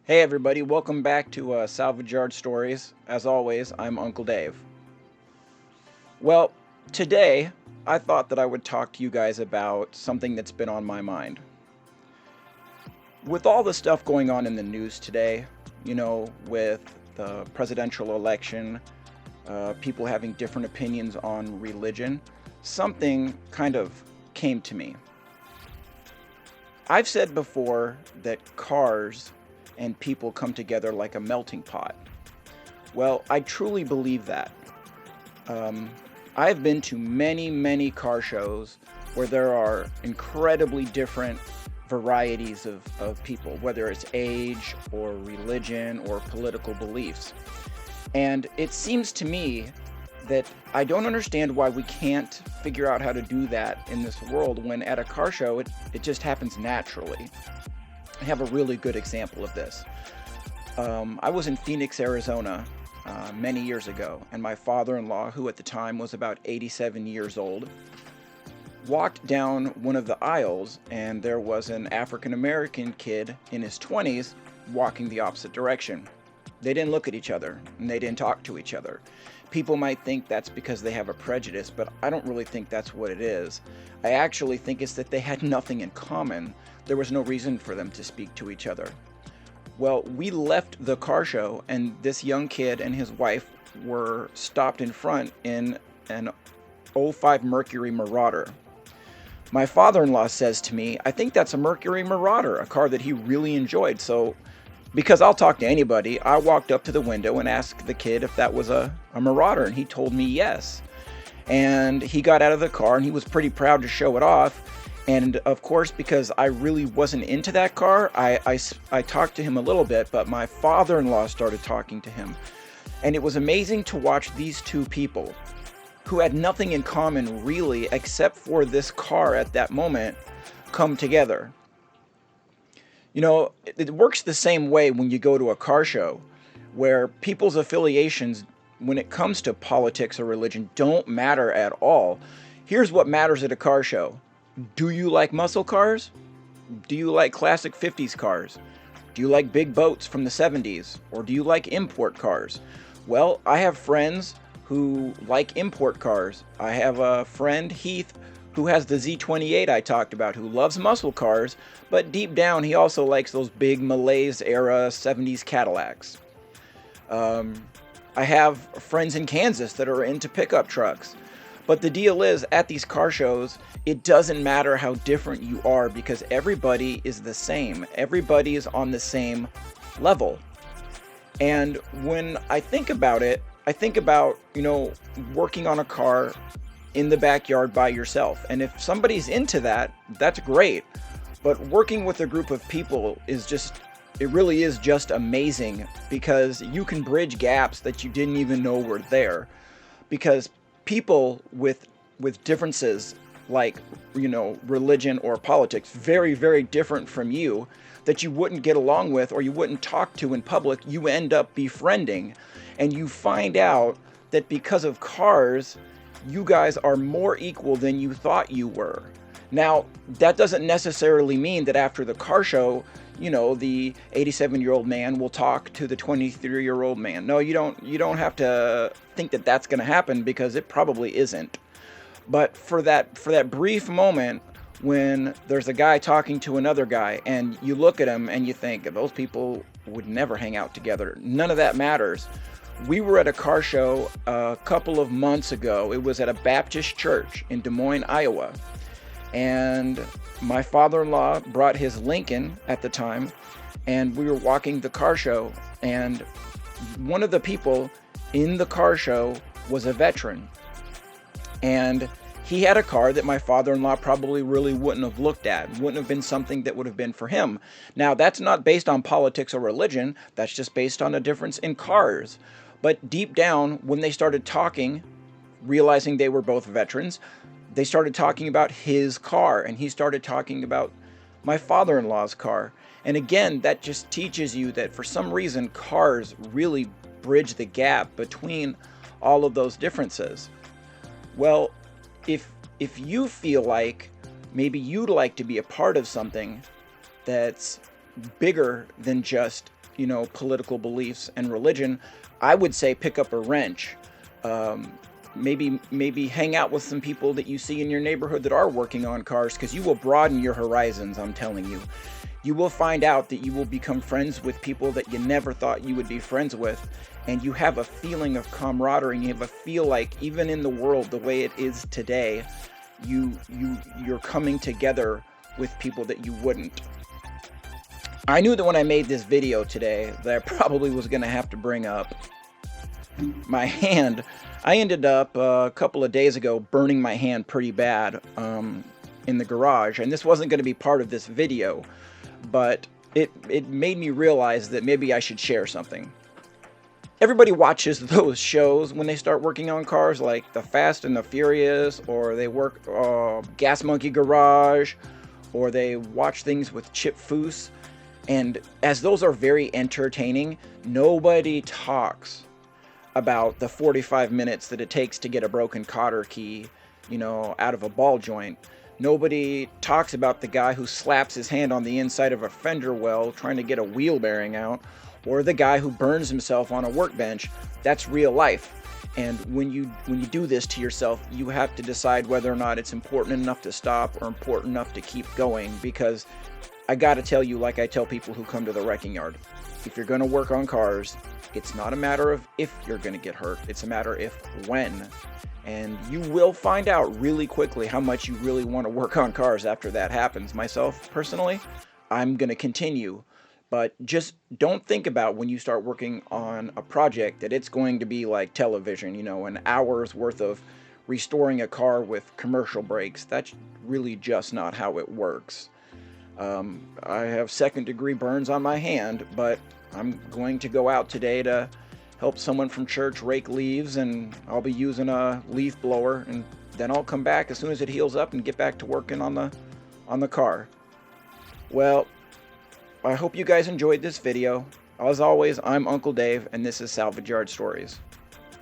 Hey everybody, welcome back to Salvage Yard Stories. As always, I'm Uncle Dave. Well, today I thought that I would talk to you guys about something that's been on my mind. With all the stuff going on in the news today, with the presidential election, people having different opinions on religion, something kind of came to me. I've said before that cars and people come together like a melting pot. Well, I truly believe that. I've been to many, many car shows where there are incredibly different varieties of people, whether it's age or religion or political beliefs. And it seems to me that I don't understand why we can't figure out how to do that in this world when at a car show it just happens naturally. I have a really good example of this. I was in Phoenix, Arizona many years ago, and my father-in-law, who at the time was about 87 years old, walked down one of the aisles, and there was an African-American kid in his 20s walking the opposite direction. They didn't look at each other, and they didn't talk to each other. People might think that's because they have a prejudice, but I don't really think that's what it is. I actually think it's that they had nothing in common. There was no reason for them to speak to each other. Well, we left the car show, and this young kid and his wife were stopped in front in an '05 Mercury Marauder. My father-in-law says to me, I think that's a Mercury Marauder, a car that he really enjoyed. So, because I'll talk to anybody, I walked up to the window and asked the kid if that was a Marauder, and he told me yes. And he got out of the car, and he was pretty proud to show it off. And of course, because I really wasn't into that car, I talked to him a little bit, but my father-in-law started talking to him. And it was amazing to watch these two people who had nothing in common really except for this car at that moment come together. It works the same way when you go to a car show, where people's affiliations, when it comes to politics or religion, don't matter at all. Here's what matters at a car show. Do you like muscle cars? Do you like classic 50s cars? Do you like big boats from the 70s? Or do you like import cars? Well, I have friends who like import cars. I have a friend, Heath, who has the Z28 I talked about, who loves muscle cars, but deep down he also likes those big Malaise era 70s Cadillacs. I have friends in Kansas that are into pickup trucks. But the deal is, at these car shows, it doesn't matter how different you are because everybody is the same. Everybody is on the same level. And when I think about it, I think about, working on a car in the backyard by yourself. And if somebody's into that, that's great. But working with a group of people it really is just amazing because you can bridge gaps that you didn't even know were there. Because people with differences like, religion or politics, very, very different from you, that you wouldn't get along with or you wouldn't talk to in public, you end up befriending. And you find out that because of cars, you guys are more equal than you thought you were. Now, that doesn't necessarily mean that after the car show, the 87-year-old man will talk to the 23-year-old man. No, you don't have to think that that's going to happen because it probably isn't. But for that brief moment when there's a guy talking to another guy and you look at him and you think those people would never hang out together. None of that matters. We were at a car show a couple of months ago. It was at a Baptist church in Des Moines, Iowa. And my father-in-law brought his Lincoln at the time, and we were walking the car show, and one of the people in the car show was a veteran. And he had a car that my father-in-law probably really wouldn't have looked at, wouldn't have been something that would have been for him. Now, that's not based on politics or religion, that's just based on a difference in cars. But deep down, when they started talking, realizing they were both veterans, they started talking about his car, and he started talking about my father-in-law's car. And again, that just teaches you that for some reason, cars really bridge the gap between all of those differences. Well, if you feel like maybe you'd like to be a part of something that's bigger than just political beliefs and religion, I would say pick up a wrench. Um, maybe hang out with some people that you see in your neighborhood that are working on cars, because you will broaden your horizons, I'm telling you. You will find out that you will become friends with people that you never thought you would be friends with, and you have a feeling of camaraderie, and you have a feel like even in the world the way it is today, you're coming together with people that you wouldn't. I knew that when I made this video today that I probably was going to have to bring up my hand. I ended up a couple of days ago burning my hand pretty bad in the garage, and this wasn't going to be part of this video, but it made me realize that maybe I should share something. Everybody watches those shows when they start working on cars, like The Fast and the Furious, or they work Gas Monkey Garage, or they watch things with Chip Foose. And as those are very entertaining, nobody talks about the 45 minutes that it takes to get a broken cotter key, out of a ball joint. Nobody talks about the guy who slaps his hand on the inside of a fender well trying to get a wheel bearing out, or the guy who burns himself on a workbench. That's real life. And when you do this to yourself, you have to decide whether or not it's important enough to stop or important enough to keep going, because I gotta tell you, like I tell people who come to the wrecking yard, if you're gonna work on cars, it's not a matter of if you're gonna get hurt, it's a matter of when. And you will find out really quickly how much you really want to work on cars after that happens. Myself, personally, I'm gonna continue. But just don't think about when you start working on a project that it's going to be like television, an hour's worth of restoring a car with commercial brakes. That's really just not how it works. I have second-degree burns on my hand, but I'm going to go out today to help someone from church rake leaves, and I'll be using a leaf blower, and then I'll come back as soon as it heals up and get back to working on the car. Well, I hope you guys enjoyed this video. As always, I'm Uncle Dave, and this is Salvage Yard Stories.